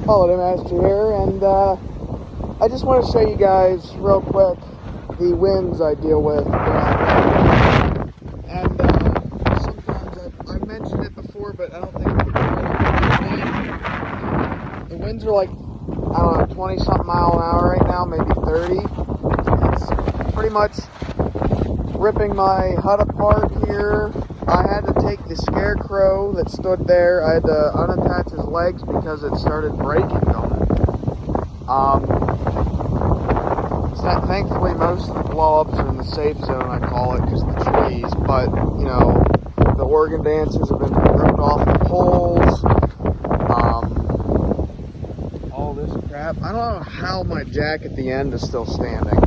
Holiday Master here, and I just want to show you guys real quick the winds I deal with. And sometimes I've mentioned it before, but I don't think the winds are like, I don't know, 20-something mile an hour right now, maybe 30. It's pretty much ripping my hut apart here. I had to take the scarecrow that stood there. I had to unattach his legs because it started breaking on it. Thankfully, most of the blow-ups are in the safe zone, I call it, because of the trees. But, you know, the organ dancers have been ripped off the poles. All this crap. I don't know how my jack at the end is still standing.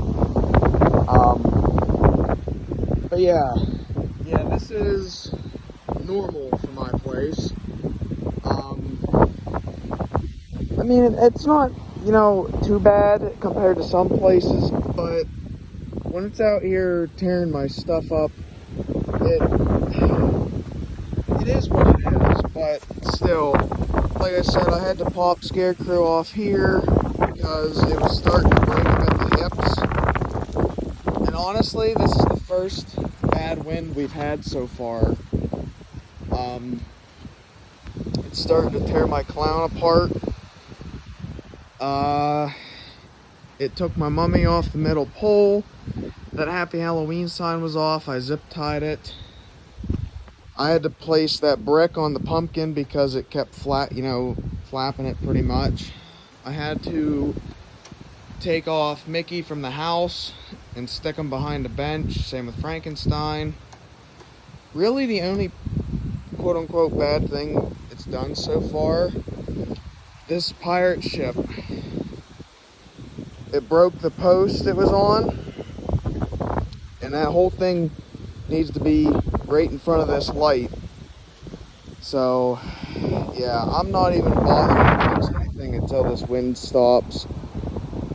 But yeah, this is normal for my place. I mean, it's not, you know, too bad compared to some places, but when it's out here tearing my stuff up, it is what it is. But still, like I said, I had to pop Scarecrow off here because it was starting to break at the hips. And honestly, this is the first bad wind we've had so far. It's starting to tear my clown apart. It took my mummy off the middle pole. That Happy Halloween sign was off. I zip tied it. I had to place that brick on the pumpkin because it kept flapping it pretty much. I had to take off Mickey from the house and stick him behind a bench. Same with Frankenstein. Really the only quote-unquote bad thing it's done so far, this pirate ship. It broke the post it was on, and that whole thing needs to be right in front of this light. So yeah, I'm not even bothering to fix anything until this wind stops.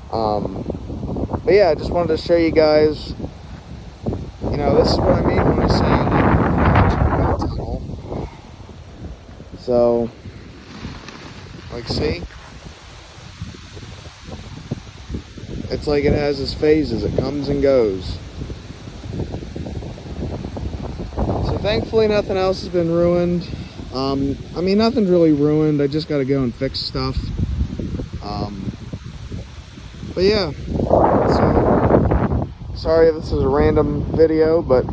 But yeah, I just wanted to show you guys, you know, this is what I mean when I say I live in a tunnel. So, like, see? It's like it has its phases. It comes and goes. So thankfully nothing else has been ruined. I mean, nothing's really ruined. I just got to go and fix stuff. But yeah. So, sorry if this is a random video, but